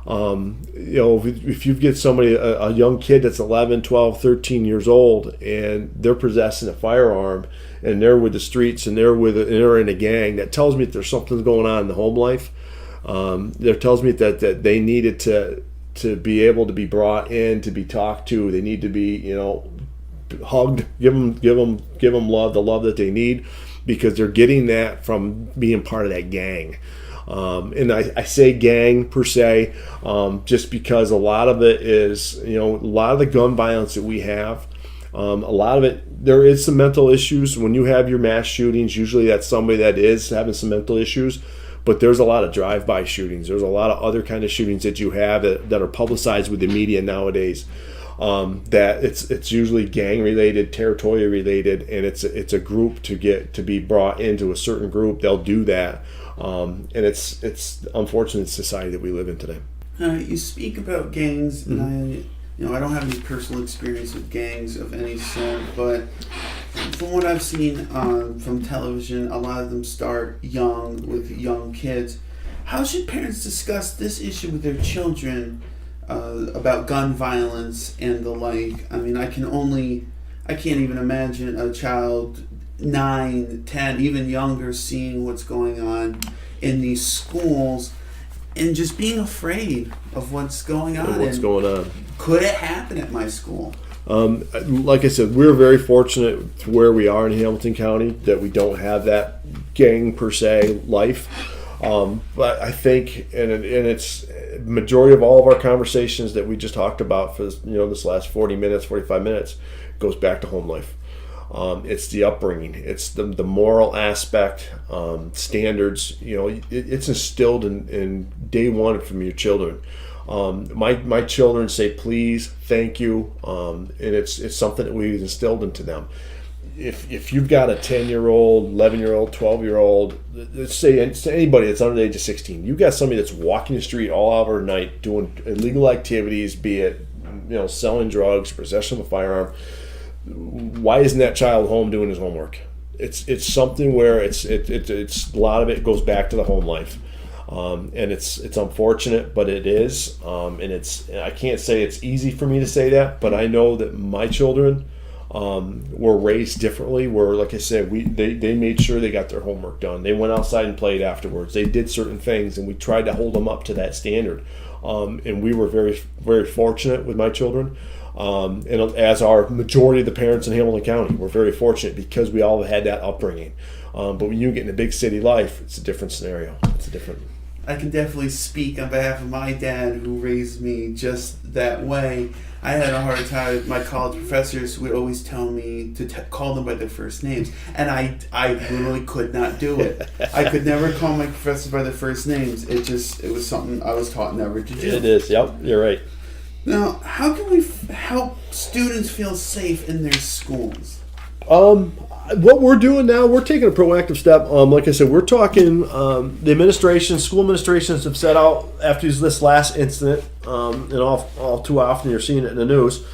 If you get somebody, a young kid that's 11, 12, 13 years old, and they're possessing a firearm, and they're with the streets, and they're in a gang, that tells me that there's something going on in the home life. That tells me that they needed to be able to be brought in, to be talked to. They need to be, hugged, give them love, the love that they need, because they're getting that from being part of that gang. And I say gang per se, just because a lot of it is, a lot of the gun violence that we have, a lot of it, there is some mental issues. When you have your mass shootings, usually that's somebody that is having some mental issues, but there's a lot of drive-by shootings. There's a lot of other kind of shootings that you have that are publicized with the media nowadays. That it's usually gang related, territorial related, and it's a group to be brought into a certain group. They'll do that. And it's unfortunate society that we live in today. You speak about gangs, Mm-hmm. and I don't have any personal experience with gangs of any sort, but from what I've seen from television, a lot of them start young with young kids. How should parents discuss this issue with their children about gun violence and the like? I mean, I can't even imagine a child 9, 10, even younger, seeing what's going on in these schools and just being afraid of what's going on. Could it happen at my school? Like I said, we're very fortunate to where we are in Hamilton County that we don't have that gang per se life. But I think, and it's majority of all of our conversations that we just talked about for this last 40 minutes, 45 minutes, goes back to home life. It's the upbringing. It's the moral aspect, standards. It's instilled in day one from your children. My children say please, thank you, and it's something that we've instilled into them. If you've got a 10-year-old, 11-year-old, 12-year-old, let's say it's anybody that's under the age of 16, you've got somebody that's walking the street all hour at night doing illegal activities, be it selling drugs, possession of a firearm. Why isn't that child home doing his homework? It's something where it's a lot of it goes back to the home life, and it's unfortunate, but it is, and I can't say it's easy for me to say that, but I know that my children were raised differently. Where, like I said, they made sure they got their homework done. They went outside and played afterwards. They did certain things, and we tried to hold them up to that standard. And we were very, very fortunate with my children. And as our majority of the parents in Hamilton County, we're very fortunate because we all had that upbringing. But when you get in a big city life, it's a different scenario. I can definitely speak on behalf of my dad, who raised me just that way. I had a hard time. My college professors would always tell me to call them by their first names, and I literally could not do it. I could never call my professors by their first names. It was something I was taught never to do. It is. Yep, you're right. Now, how can we help students feel safe in their schools? What we're doing now, we're taking a proactive step. Like I said, we're talking. The administration, school administrations have set out after this last incident, and all too often you're seeing it in the news.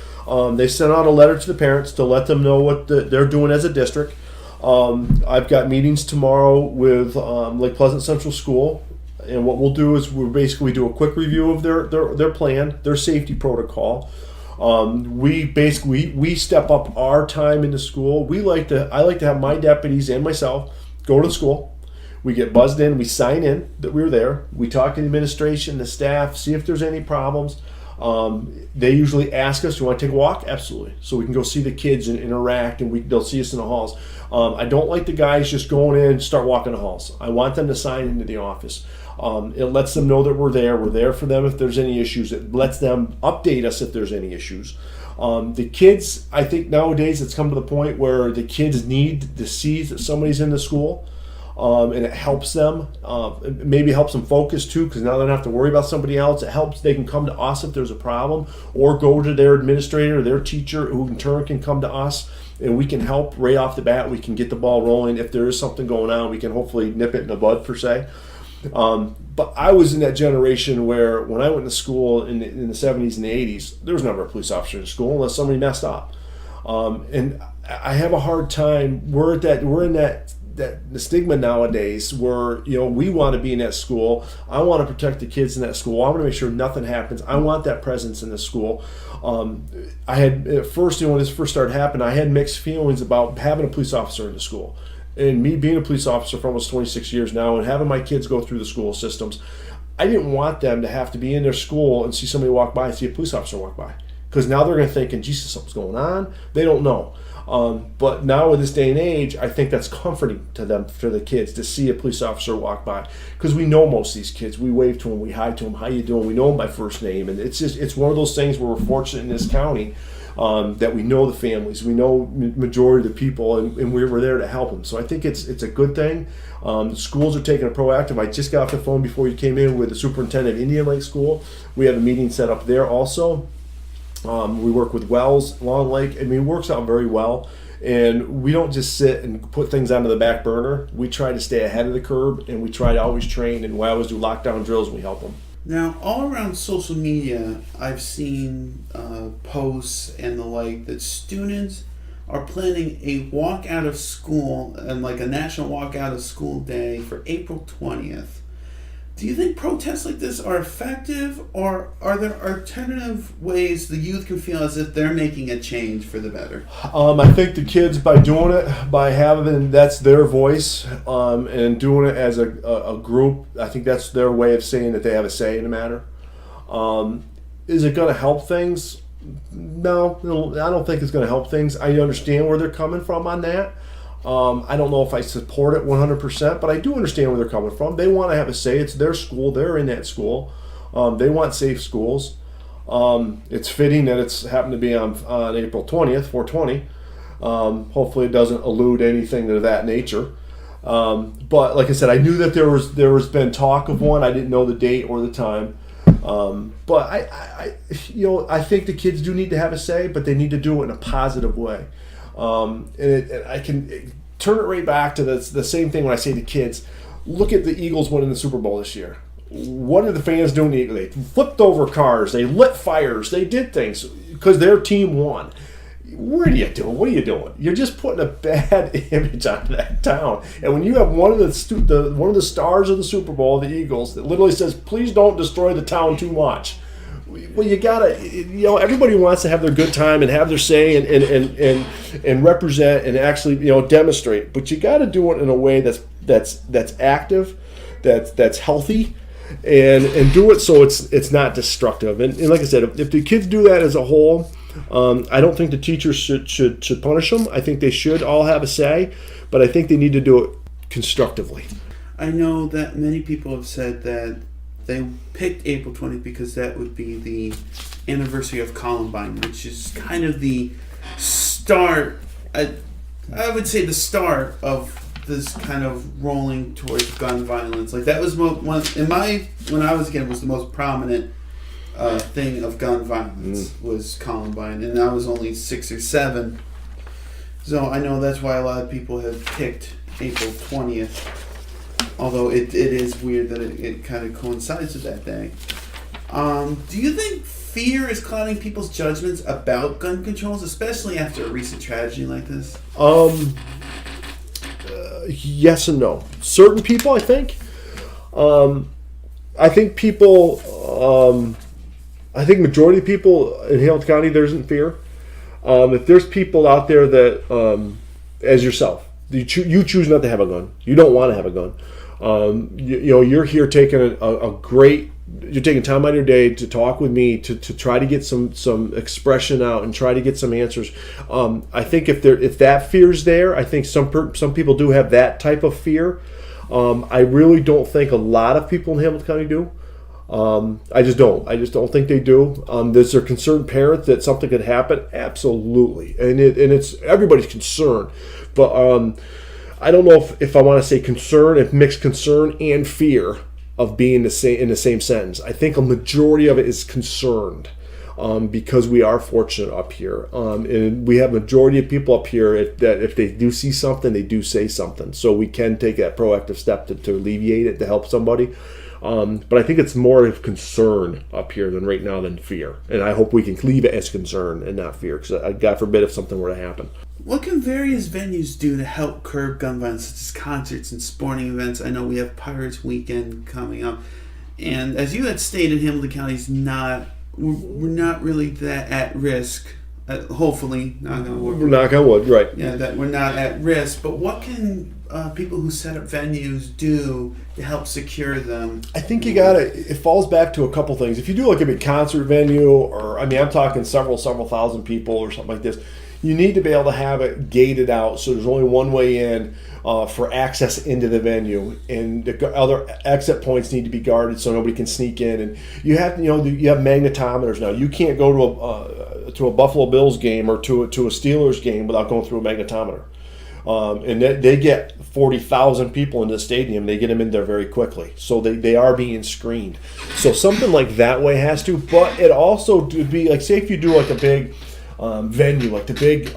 They sent out a letter to the parents to let them know what they're doing as a district. I've got meetings tomorrow with Lake Pleasant Central School, and what we'll do is we do a quick review of their plan, their safety protocol. We step up our time in the school. I like to have my deputies and myself go to the school. We get buzzed in, we sign in that we were there. We talk to the administration, the staff, see if there's any problems. They usually ask us, "Do you want to take a walk?" Absolutely. So we can go see the kids and interact, and they'll see us in the halls. I don't like the guys just going in and start walking the halls. I want them to sign into the office. It lets them know that we're there. We're there for them if there's any issues. It lets them update us if there's any issues. The kids, I think nowadays it's come to the point where the kids need to see that somebody's in the school. And it helps them. It maybe helps them focus too, because now they don't have to worry about somebody else. It helps. They can come to us if there's a problem, or go to their administrator, their teacher, who in turn can come to us, and we can help right off the bat. We can get the ball rolling. If there is something going on, we can hopefully nip it in the bud, per se. But I was in that generation where when I went to school in the 70s and the 80s, there was never a police officer in school unless somebody messed up. And I have a hard time. We're in that the stigma nowadays where we want to be in that school. I want to protect the kids in that school. I want to make sure nothing happens. I want that presence in the school. I had at first, when this first started happening, I had mixed feelings about having a police officer in the school. And me being a police officer for almost 26 years now, and having my kids go through the school systems, I didn't want them to have to be in their school and see somebody walk by and see a police officer walk by, because now they're going to think, Jesus, something's going on. They don't know. But now in this day and age, I think that's comforting to them, for the kids, to see a police officer walk by, because we know most of these kids. We wave to them, we hi to them, how you doing? We know them by first name, and it's one of those things where we're fortunate in this county that we know the families, we know majority of the people, and we're there to help them. So I think it's a good thing. The schools are taking a proactive. I just got off the phone before you came in with the superintendent of Indian Lake School. We have a meeting set up there also. We work with Wells, Long Lake. I mean, it works out very well. And we don't just sit and put things onto the back burner. We try to stay ahead of the curve, and we try to always train, and we always do lockdown drills, and we help them. Now, all around social media, I've seen posts and the like that students are planning a walk out of school, and like a national walk out of school day for April 20th. Do you think protests like this are effective, or are there alternative ways the youth can feel as if they're making a change for the better? I think the kids, by doing it, by having that's their voice, and doing it as a group, I think that's their way of saying that they have a say in the matter. Is it going to help things? No, I don't think it's going to help things. I understand where they're coming from on that. I don't know if I support it 100%, but I do understand where they're coming from. They want to have a say. It's their school. They're in that school. They want safe schools. It's fitting that it's happened to be on April 20th, 420. Hopefully it doesn't allude anything to that nature. But like I said, I knew that there was been talk of one. I didn't know the date or the time. But I think the kids do need to have a say, but they need to do it in a positive way. And I can turn it right back to the same thing when I say to kids, look at the Eagles winning the Super Bowl this year. What are the fans doing? They flipped over cars, they lit fires, they did things because their team won. What are you doing? What are you doing? You're just putting a bad image on that town. And when you have one of the stars of the Super Bowl, the Eagles, that literally says, "Please don't destroy the town too much." Well, you gotta, everybody wants to have their good time and have their say and represent and actually, demonstrate. But you got to do it in a way that's active, that's healthy, and do it so it's not destructive. And like I said, if the kids do that as a whole, I don't think the teachers should punish them. I think they should all have a say, but I think they need to do it constructively. I know that many people have said that they picked April 20th because that would be the anniversary of Columbine, which is kind of the start, I would say the start of this kind of rolling towards gun violence. Like that was when I was a kid, was the most prominent thing of gun violence was Columbine, and I was only 6 or 7. So I know that's why a lot of people have picked April 20th. Although it is weird that it kind of coincides with that day. Do you think fear is clouding people's judgments about gun controls, especially after a recent tragedy like this? Yes and no. Certain people, I think. I think people. I think majority of people in Hamilton County, there isn't fear. If there's people out there that, as yourself, you choose not to have a gun. You don't want to have a gun. You're here taking you're taking time out of your day to talk with me to try to get some expression out and try to get some answers. I think if that fear's there, I think some people do have that type of fear. I really don't think a lot of people in Hamilton County do. I just don't think they do. Is there concerned parents that something could happen? Absolutely, and it's everybody's concerned, but I don't know if I want to say concern, if mixed concern and fear of being in the same sentence. I think a majority of it is concerned, because we are fortunate up here, and we have a majority of people up here that if they do see something, they do say something, so we can take that proactive step to alleviate it, to help somebody. But I think it's more of concern up here than fear, and I hope we can leave it as concern and not fear, because God forbid if something were to happen. What can various venues do to help curb gun violence, such as concerts and sporting events? I know we have Pirates Weekend coming up, and as you had stated, Hamilton County's we're not really that at risk. Hopefully, knock on wood. Knock on wood, right? Yeah, that we're not at risk. But what can people who set up venues do to help secure them? I think it falls back to a couple things. If you do like a big concert venue, or I'm talking several thousand people or something like this, you need to be able to have it gated out so there's only one way in for access into the venue, and the other exit points need to be guarded so nobody can sneak in. And you have magnetometers now. You can't go to a Buffalo Bills game or to a Steelers game without going through a magnetometer. And they get 40,000 people in the stadium. They get them in there very quickly. So they are being screened. So something like that way has to. But it also would be like, say if you do like a big venue, like the big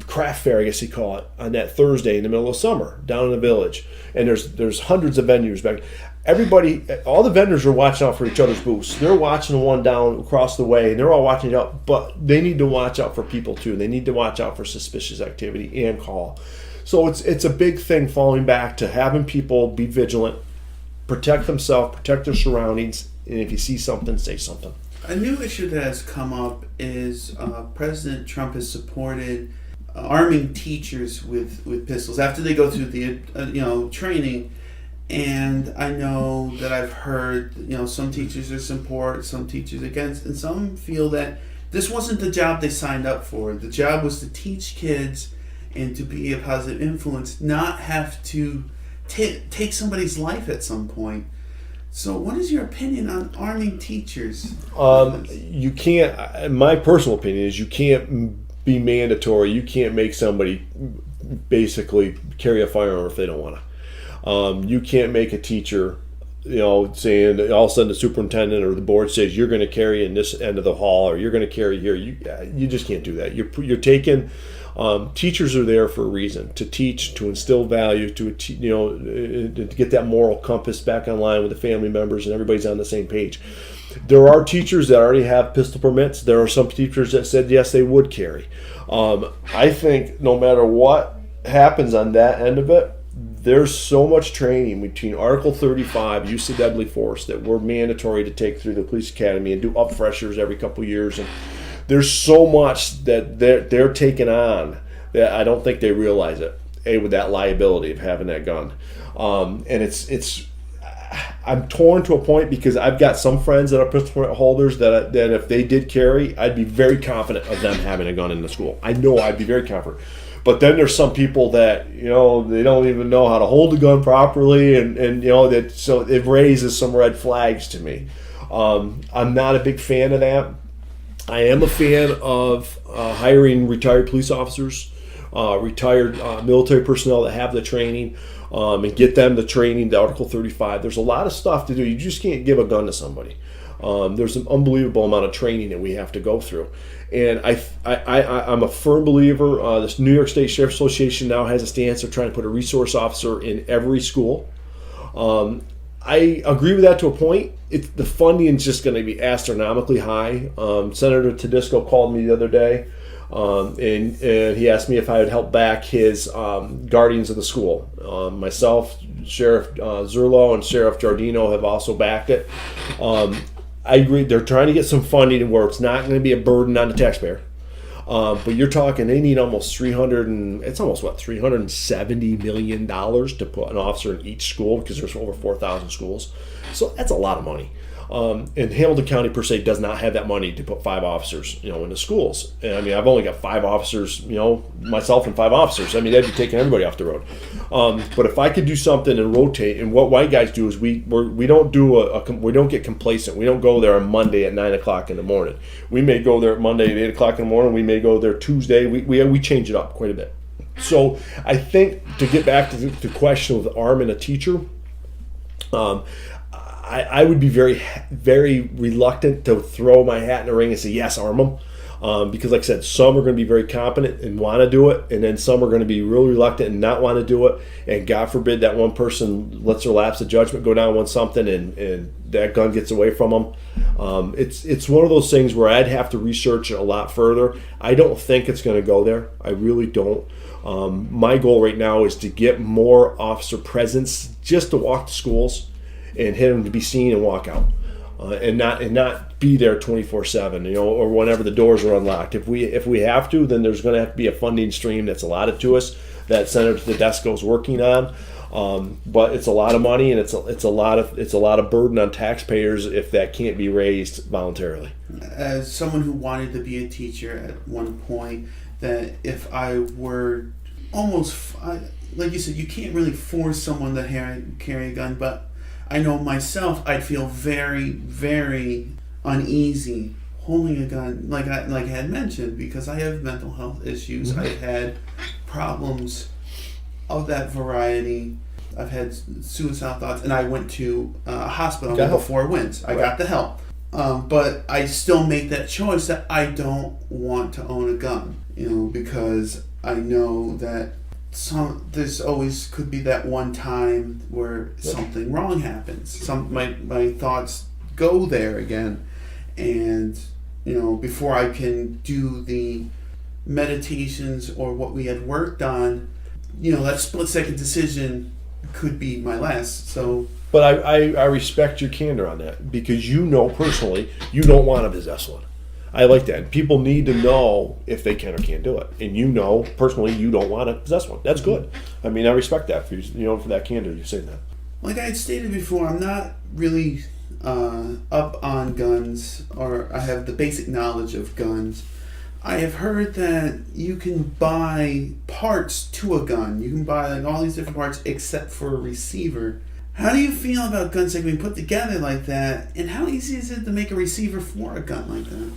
craft fair, I guess you call it, on that Thursday in the middle of summer down in the village. And there's hundreds of venues back. Everybody, all the vendors are watching out for each other's booths. They're watching the one down across the way, and they're all watching out. But they need to watch out for people too. They need to watch out for suspicious activity and call. So it's a big thing falling back to having people be vigilant, protect themselves, protect their surroundings, and if you see something, say something. A new issue that has come up is President Trump has supported arming teachers with pistols after they go through the training. And I know that I've heard some teachers are support, some teachers against, and some feel that this wasn't the job they signed up for. The job was to teach kids and to be a positive influence, not have to take somebody's life at some point. So what is your opinion on arming teachers? You can't, my personal opinion is you can't be mandatory. You can't make somebody basically carry a firearm if they don't want to. You can't make a teacher, saying all of a sudden the superintendent or the board says you're going to carry in this end of the hall or you're going to carry here. You just can't do that. You're taking. Teachers are there for a reason, to teach, to instill value, to get that moral compass back online with the family members and everybody's on the same page. There are teachers that already have pistol permits. There are some teachers that said yes, they would carry. I think no matter what happens on that end of it, there's so much training between Article 35, use of deadly force, that we're mandatory to take through the police academy and do up-freshers every couple years, and there's so much that they're taking on that I don't think they realize it. With that liability of having that gun, and it's I'm torn to a point because I've got some friends that are pistol permit holders that if they did carry, I'd be very confident of them having a gun in the school. I know I'd be very confident. But then there's some people that they don't even know how to hold a gun properly, and that, so it raises some red flags to me. I'm not a big fan of that. I am a fan of hiring retired police officers, retired military personnel that have the training, and get them the training, the Article 35. There's a lot of stuff to do. You just can't give a gun to somebody. There's an unbelievable amount of training that we have to go through. And I'm a firm believer. This New York State Sheriff Association now has a stance of trying to put a resource officer in every school. I agree with that to a point. The funding is just going to be astronomically high. Senator Tedesco called me the other day, and he asked me if I would help back his guardians of the school. Myself, Sheriff Zerlo, and Sheriff Giardino have also backed it. I agree. They're trying to get some funding where it's not going to be a burden on the taxpayer. But you're talking, they need almost $370 million to put an officer in each school, because there's over 4,000 schools. So that's a lot of money. And Hamilton County per se does not have that money to put 5 officers, into schools. And I mean, I've only got 5 officers, myself and 5 officers. I mean, that'd be taking everybody off the road. But if I could do something and rotate, and what white guys do is we don't get complacent. We don't go there on Monday at 9:00 in the morning. We may go there Monday at 8:00 in the morning. We may go there Tuesday. We change it up quite a bit. So I think, to get back to the question of arming a teacher, I would be very, very reluctant to throw my hat in the ring and say, yes, arm them. Because, like I said, some are going to be very competent and want to do it, and then some are going to be really reluctant and not want to do it. And God forbid that one person lets their lapse of judgment go down on something, and that gun gets away from them. It's one of those things where I'd have to research it a lot further. I don't think it's going to go there. I really don't. My goal right now is to get more officer presence, just to walk to schools and hit them to be seen and walk out, and not be there 24/7, or whenever the doors are unlocked. If we have to, then there's going to have to be a funding stream that's allotted to us that Senator Tedesco is working on. But it's a lot of money, and it's a lot of burden on taxpayers if that can't be raised voluntarily. As someone who wanted to be a teacher at one point, that if I were like you said, you can't really force someone to carry a gun, but I know myself, I'd feel very, very uneasy holding a gun, like I had mentioned, because I have mental health issues. Mm-hmm. I've had problems of that variety. I've had suicidal thoughts, and I went to a hospital before Wins. I got the help. But I still make that choice that I don't want to own a gun, because I know that there's always could be that one time where something wrong happens. My thoughts go there again, and before I can do the meditations or what we had worked on, that split-second decision could be my last. So, but I respect your candor on that, because personally you don't want to possess one. I like that. People need to know if they can or can't do it. And personally, you don't want to possess one. That's good. I mean, I respect that for you, for that candor. You say that. Like I had stated before, I'm not really up on guns, or I have the basic knowledge of guns. I have heard that you can buy parts to a gun. You can buy all these different parts except for a receiver. How do you feel about guns that can be put together like that, and how easy is it to make a receiver for a gun like that?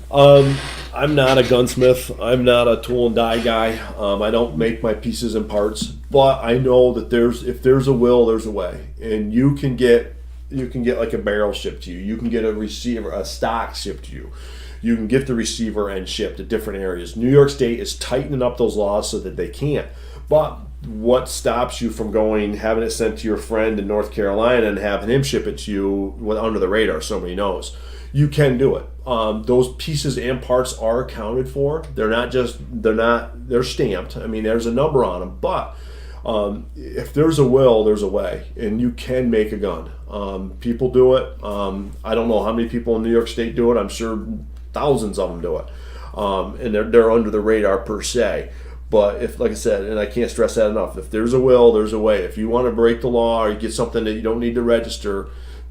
I'm not a gunsmith. I'm not a tool and die guy. I don't make my pieces and parts, but I know that if there's a will, there's a way, and you can get like a barrel shipped to you. You can get a receiver, a stock shipped to you. You can get the receiver and shipped to different areas. New York State is tightening up those laws so that they can't. But what stops you from having it sent to your friend in North Carolina and having him ship it to you under the radar, so somebody knows? You can do it. Those pieces and parts are accounted for. They're stamped. I mean, there's a number on them. But if there's a will, there's a way, and you can make a gun. People do it. I don't know how many people in New York State do it. I'm sure thousands of them do it, and they're under the radar per se. But if, like I said, and I can't stress that enough, if there's a will, there's a way. If you want to break the law or you get something that you don't need to register,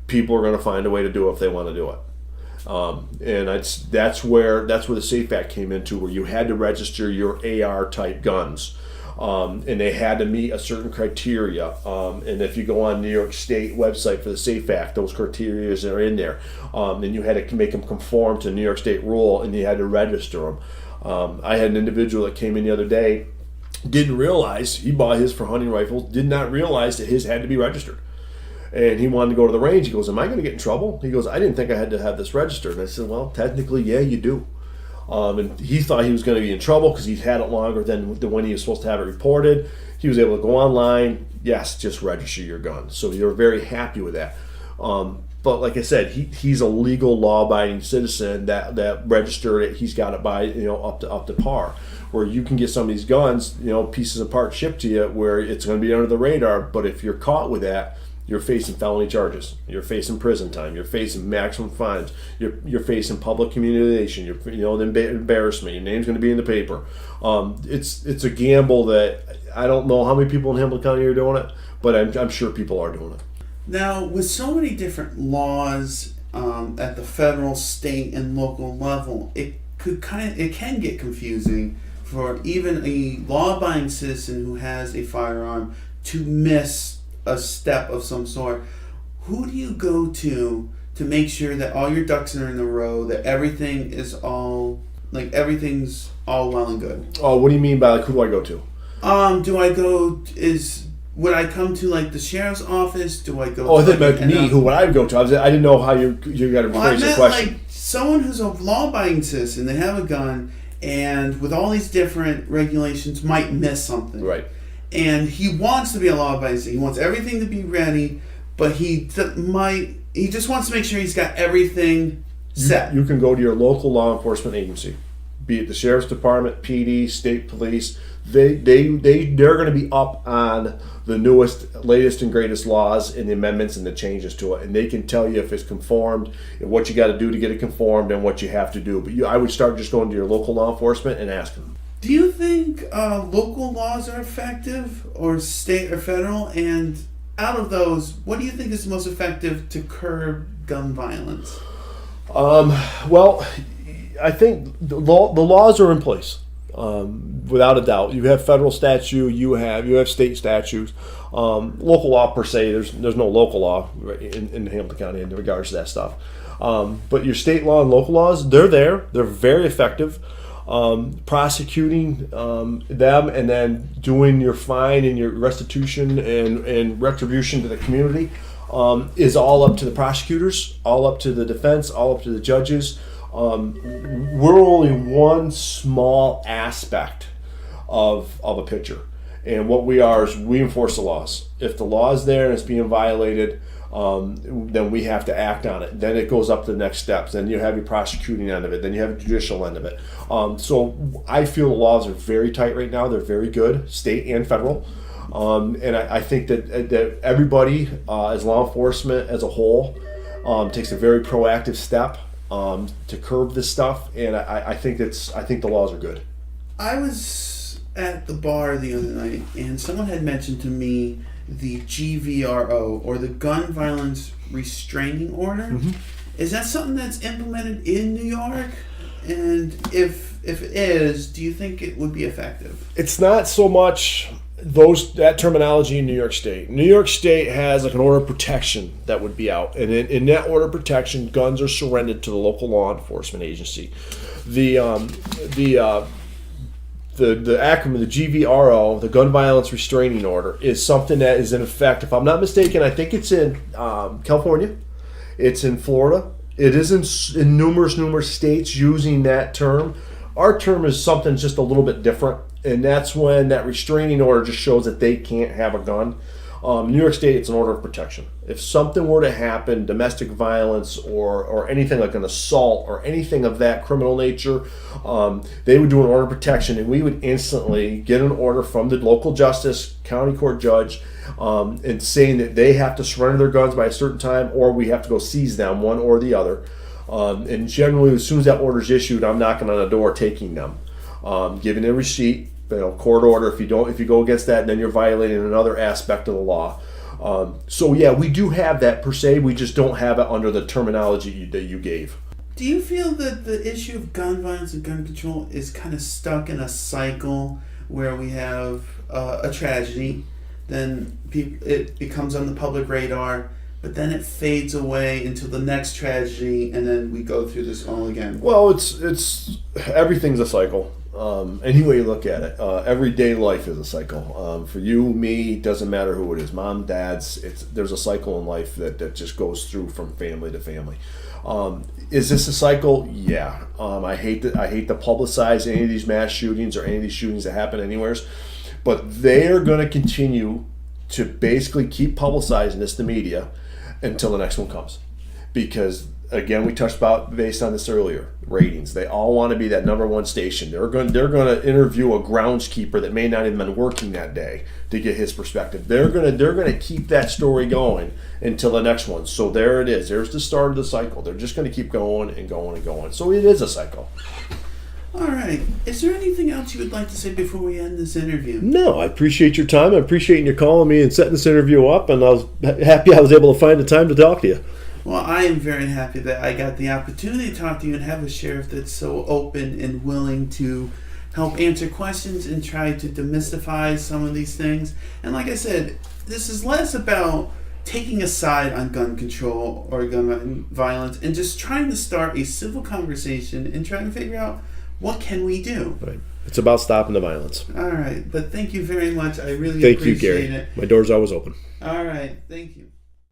people are going to find a way to do it if they want to do it. And that's where the SAFE Act came into, where you had to register your AR type guns. And they had to meet a certain criteria. And if you go on New York State website for the SAFE Act, those criteria are in there. And you had to make them conform to New York State rule, and you had to register them. I had an individual that came in the other day, didn't realize, he bought his for hunting rifles, did not realize that his had to be registered. And he wanted to go to the range. He goes, am I going to get in trouble? He goes, I didn't think I had to have this registered. And I said, well, technically, yeah, you do. And he thought he was going to be in trouble because he'd had it longer than when he was supposed to have it reported. He was able to go online. Yes, just register your gun. So they were very happy with that. But like I said, he's a legal, law-abiding citizen that registered it. He's got it by up to par. Where you can get some of these guns, pieces and parts shipped to you, where it's going to be under the radar. But if you're caught with that, you're facing felony charges. You're facing prison time. You're facing maximum fines. You're facing public humiliation. The embarrassment. Your name's going to be in the paper. It's a gamble that I don't know how many people in Hamilton County are doing it, but I'm sure people are doing it. Now, with so many different laws at the federal, state, and local level, it can get confusing for even a law-abiding citizen who has a firearm to miss a step of some sort. Who do you go to make sure that all your ducks are in a row, that everything's all well and good? Oh, what do you mean by who do I go to? Would I come to the sheriff's office? Do I go? Oh, I think about me. Who would I go to? I didn't know how you got to rephrase the question. Someone who's a law-abiding citizen, they have a gun, and with all these different regulations, might miss something. Right. And he wants to be a law-abiding citizen. He wants everything to be ready, but he just wants to make sure he's got everything set. You can go to your local law enforcement agency, be it the sheriff's department, PD, state police. They're going to be up on the newest, latest, and greatest laws and the amendments and the changes to it, and they can tell you if it's conformed and what you got to do to get it conformed and what you have to do. But I would start just going to your local law enforcement and ask them. Do you think local laws are effective, or state or federal? And out of those, what do you think is the most effective to curb gun violence? Well, I think the laws are in place. Without a doubt, you have federal statute, you have state statutes. Local law per se, there's no local law in Hamilton County in regards to that stuff. But your state law and local laws, they're there. They're very effective. Prosecuting them and then doing your fine and your restitution and retribution to the community is all up to the prosecutors, all up to the defense, all up to the judges. We're only one small aspect of a picture, and what we are is we enforce the laws. If the law is there and it's being violated, then we have to act on it. Then it goes up to the next steps. Then you have your prosecuting end of it. Then you have the judicial end of it. So I feel the laws are very tight right now. They're very good, state and federal. And I think that everybody, as law enforcement as a whole, takes a very proactive step to curb this stuff. And I think the laws are good. I was at the bar the other night, and someone had mentioned to me the GVRO, or the Gun Violence Restraining Order. Mm-hmm. Is that something that's implemented in New York? And if it is, do you think it would be effective? It's not so much that terminology in New York State. New York State has an order of protection that would be out, and in that order of protection, guns are surrendered to the local law enforcement agency. The acronym, the GVRO, the Gun Violence Restraining Order, is something that is in effect. If I'm not mistaken, I think it's in California, it's in Florida, it is in numerous states using that term. Our term is something just a little bit different, and that's when that restraining order just shows that they can't have a gun. New York State, it's an order of protection. If something were to happen, domestic violence or anything like an assault or anything of that criminal nature, they would do an order of protection, and we would instantly get an order from the local justice, county court judge, and saying that they have to surrender their guns by a certain time, or we have to go seize them, one or the other. And generally, as soon as that order is issued, I'm knocking on the door, taking them, giving a receipt. Court order. If you go against that, then you're violating another aspect of the law. So yeah, we do have that per se. We just don't have it under the terminology that you gave. Do you feel that the issue of gun violence and gun control is kind of stuck in a cycle where we have a tragedy, then it becomes on the public radar, but then it fades away until the next tragedy, and then we go through this all again? Well, it's everything's a cycle. Any way you look at it, everyday life is a cycle. For you, me, doesn't matter who it is, mom, dad's. There's a cycle in life that just goes through from family to family. Is this a cycle? Yeah. I hate to publicize any of these mass shootings or any of these shootings that happen anywhere, but they are going to continue to basically keep publicizing this to media until the next one comes, because again, we touched about based on this earlier. Ratings. They all want to be that number one station. They're going to interview a groundskeeper that may not even been working that day to get his perspective. They're going to keep that story going until the next one. So there it is. There's the start of the cycle. They're just going to keep going and going and going. So it is a cycle. All right. Is there anything else you would like to say before we end this interview? No, I appreciate your time. I appreciate you calling me and setting this interview up, and I was happy I was able to find the time to talk to you. Well, I am very happy that I got the opportunity to talk to you and have a sheriff that's so open and willing to help answer questions and try to demystify some of these things. And like I said, this is less about taking a side on gun control or gun violence and just trying to start a civil conversation and trying to figure out what can we do. Right. It's about stopping the violence. All right. But thank you very much. I really Thank appreciate you, Gary. it. My door's always open. All right. Thank you.